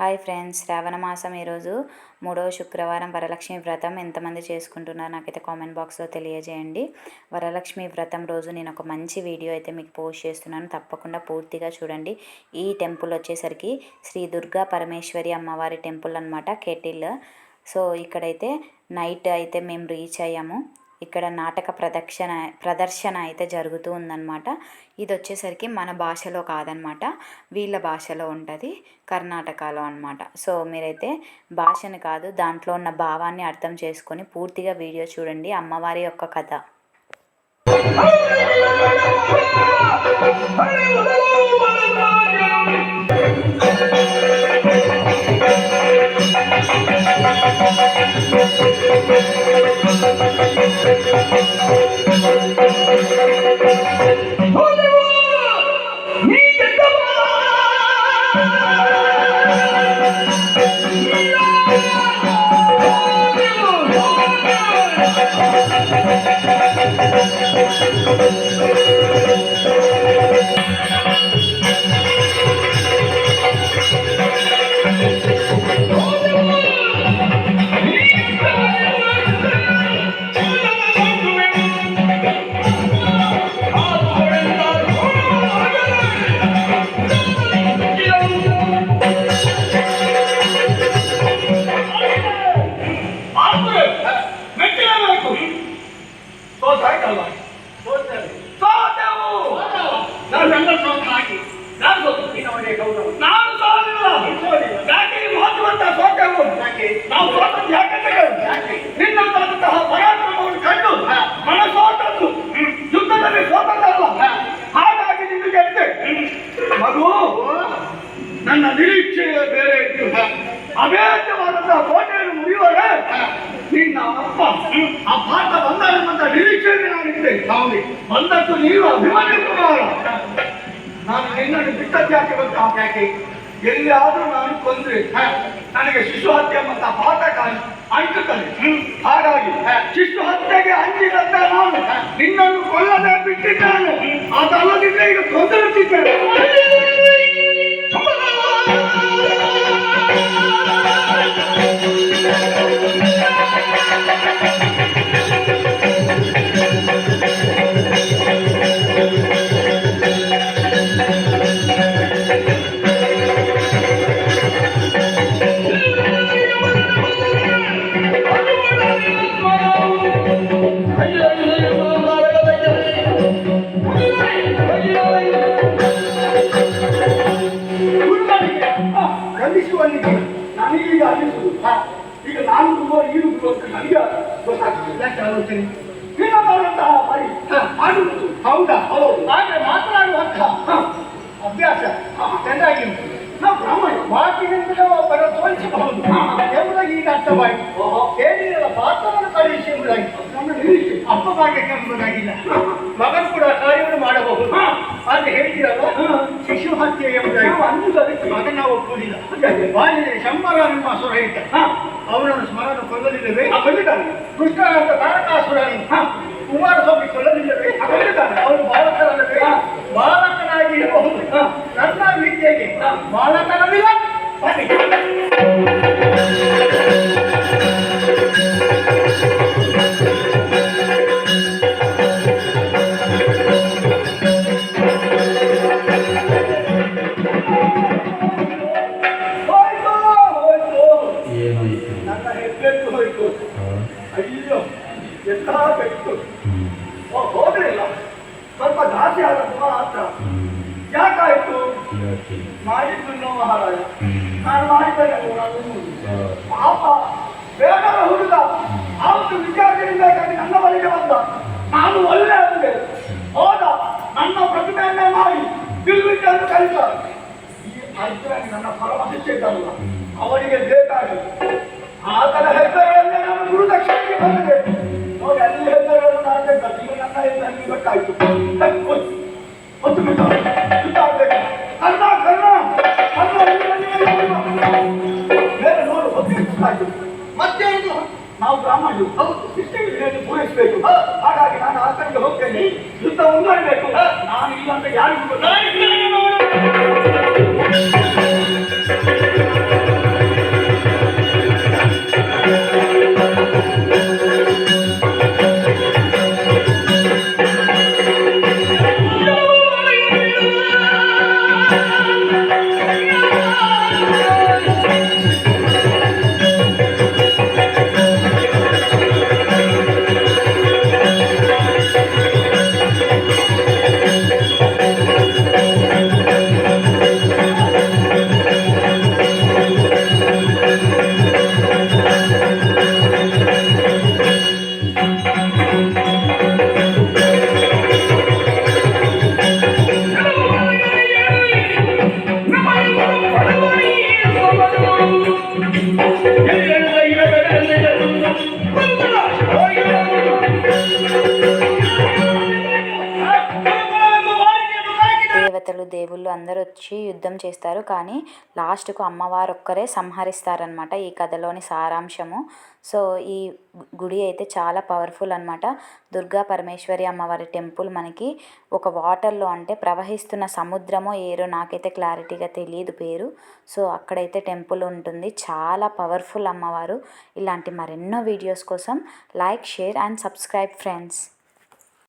Hi friends, శ్రావణ మాసం ఈరోజు 3వ శుక్రవారం వరలక్ష్మి వ్రతం ఎంతమంది చేసుకుంటున్నారో నాకైతే కామెంట్ బాక్స్లో తెలియజేయండి. వరలక్ష్మి వ్రతం రోజు నేను ఒక మంచి వీడియో అయితే మీకు పోస్ట్ చేస్తున్నాను, తప్పకుండా పూర్తిగా చూడండి. ఈ టెంపుల్ వచ్చేసరికి శ్రీ దుర్గా పరమేశ్వరి అమ్మవారి టెంపుల్ అనమాట, కేటిల్. సో ఇక్కడైతే నైట్ అయితే మేము రీచ్ అయ్యాము. ఇక్కడ నాటక ప్రదర్శన అయితే జరుగుతూ ఉందన్నమాట. ఇది వచ్చేసరికి మన భాషలో కాదనమాట, వీళ్ళ భాషలో ఉంటుంది, కర్ణాటకలో అనమాట. సో మీరైతే భాషను కాదు, దాంట్లో ఉన్న భావాన్ని అర్థం చేసుకొని పూర్తిగా వీడియో చూడండి. అమ్మవారి యొక్క కథ. ನನ್ನ ನಿರೀಕ್ಷೆ ಬೇರೆ ಇತ್ತು. ಅಭೇದ್ಯವಾದಂತ ಕೋಟೆಯನ್ನು ಮುರಿಯುವಾಗ ನಿನ್ನ ಅಪ್ಪ ಆ ಪಾಠ ಬಂದ ನಿರೀಕ್ಷೆಗೆ ನಾನಿದ್ದೆ. ಬಂದದ್ದು ನೀನು ಅಭಿಮಾನಿಸುವವರ. ನಾನು ನಿನ್ನನ್ನು ಬಿಟ್ಟದ್ಯಾಕೆ ಗೊತ್ತಾ? ಯಾಕೆ ಎಲ್ಲಿಯಾದ್ರೂ ನಾನು ಕೊಂದ್ರೆ ನನಗೆ ಶಿಶು ಹತ್ಯೆ ಎಂಬಂತ ಪಾಠ ಅಂಟುತ್ತದೆ. ಹಾಗಾಗಿ ಶಿಶು ಹತ್ಯೆಗೆ ಅಂಜಿದಂತ ನಾನು ನಿನ್ನನ್ನು ಕೊಲ್ಲದೆ ಬಿಟ್ಟಿದ್ದೇನೆ. ಅದಲ್ಲದಿದ್ರೆ ಈಗ ತೊಂದರೆತ್ತಿದ್ದೇನೆ. ನನಗೀಗ ಅನ್ನಿಸುದು ಈಗ ನಾನು ತುಂಬ ನೀರು ಅಂತ ನನಗೆ ಗೊತ್ತಾಗ್ತದೆ. ಯಾಕೆ ಆಲೋಚನೆ ನೀನಂತಹ ಬರೀ ಆಡುವುದು ಹೌದಾ? ಹೌದು. ಹಾಗೆ ಮಾತನಾಡುವಂತಹ ಅಭ್ಯಾಸ ಚೆನ್ನಾಗಿ ನಾವು ಬ್ರಾಹ್ಮಣ ಮಾತಿನಿಂದ ಒಬ್ಬರ ತೋರಿಸಬಹುದು ಎಂಬುದಾಗಿ ಈಗ ಅರ್ಥವಾಯಿತು. ಏನಿಲ್ಲ ಪಾತ್ರವನ್ನು ಕಳುಹಿಸಿ ಎಂಬುದಾಗಿ ನಮ್ಮ ನಿರೀಕ್ಷೆ ಅಪ್ಪ ಭಾಗ್ಯಕ್ಕೆ ಎಂಬುದಾಗಿಲ್ಲ. ಮಗನು ಕೂಡ ಕಾರ್ಯವನ್ನು ಮಾಡಬಹುದು. ಆದ್ರೆ ಹೇಳ್ತೀರಲ್ಲ ಶಿಶು ಹತ್ಯೆ ಎಂಬುದಾಗಿ ಅನ್ನುವುದಕ್ಕೆ ಮಗನ ಒಪ್ಪುವುದಿಲ್ಲ. ಬಾಲಿದೆ ಶಂಬರ ನಿಮ್ಮ ಅಸುರ ಇದ್ದ, ಅವನನ್ನು ಸ್ಮರಣ ಕೊಲ್ಲಲಿಲ್ಲವೇ? ಕೊಲ್ಲಿದ್ದಾನೆ. ಕೃಷ್ಣನಂತ ತಾರಕಾಸುರನು ಕುಮಾರಸ್ವಾಮಿ ಕೊಲ್ಲಲಿಲ್ಲವೇ? ಕೊಲ್ಲಿದ್ದಾನೆ. ಅವನು ಬಾಲಕರಲ್ಲವೇ? ಬಾಲಕನಾಗಿ ಇರಬಹುದು. ನನ್ನ ವಿದ್ಯೆಗೆ ಬಾಲಕನವಿಲ್ಲ. ನನ್ನ ಹೆಬ್ಬೆಟ್ಟು ಹೋಯ್ತು. ಅಯ್ಯೋ ಎಂಥ ಬೆಟ್ಟು. ಹೋಗಲಿಲ್ಲ, ಸ್ವಲ್ಪ ಜಾಸ್ತಿ ಆದದ್ದು ಮಾತ್ರ. ಯಾಕಾಯ್ತು? ಮಾಡಿದ್ದು ಮಹಾರಾಜ, ನಾನು ಮಾಡಿದ್ದೇನೆ. ಪಾಪ ಬೇಡರ ಹುಡುಗ ಅವತ್ತು ವಿದ್ಯಾರ್ಥಿಗಳಿಂದಾಗಿ ನನ್ನ ಬಳಿಗೆ ಬಂದ. ನಾನು ಒಳ್ಳೆ ಅಂದೆ. ಹೋದ, ನನ್ನ ಪ್ರತಿಮೆಯನ್ನೇ ಮಾಡಿ ಬಿಲ್ವಿದ್ಯನ್ನು ಕಲಿತ. ಈ ಅರ್ಜುನನಿಗೆ ನನ್ನ ಪರಮ ಶಿಷ್ಯ ಇದ್ದಲ್ಲ, ಅವನಿಗೆ ಬೇಕಾಗಿ ಆತನ ಹೆಸರನ್ನೇ ನಾನು ಗುರುದಕ್ಷಿಣೆಗೆ ಬಂದಿದೆ. ನೋಡಿ, ಅಲ್ಲಿ ಹೆಸರನ್ನು ನಾನು ಬೇಕಾದ. ಈಗ ನನ್ನ ಹೆಸರಿಗೆ ಗೊತ್ತಾಯ್ತು. ಹೊತ್ತು ಬಿಟ್ಟ ಸುತ್ತಾಡ್ಬೇಕು. ಕರ್ಣ ಕರ್ಣ ಕರ್ಣ ಬೇರೆ ನೋಡು, ಹೊತ್ತು ಬಿಟ್ಟಾಯ್ತು. ಮತ್ತೆ ನಾವು ಬ್ರಾಹ್ಮಣರು, ಇಷ್ಟೇ ಪೂರೈಸಬೇಕು. ಹಾಗಾಗಿ ನಾನು ಆತನಿಗೆ ಹೋಗ್ತೇನೆ, ಯುದ್ಧ ಮುಂದುವರಿಬೇಕು. ನಾನು ಇಲ್ಲ ಅಂತ ಯಾರಿಗೂ ಗೊತ್ತಾಗ వచ్చి యుద్ధం చేస్తారు, కానీ లాస్ట్కు అమ్మవారు ఒక్కరే సంహరిస్తారనమాట ఈ కథలోని సారాంశము. సో ఈ గుడి అయితే చాలా పవర్ఫుల్ అనమాట. దుర్గా పరమేశ్వరి అమ్మవారి టెంపుల్ మనకి ఒక వాటర్లో, అంటే ప్రవహిస్తున్న సముద్రమో ఏరో నాకైతే క్లారిటీగా తెలియదు పేరు. సో అక్కడైతే టెంపుల్ ఉంటుంది, చాలా పవర్ఫుల్ అమ్మవారు. ఇలాంటి మరెన్నో వీడియోస్ కోసం like, share and subscribe friends.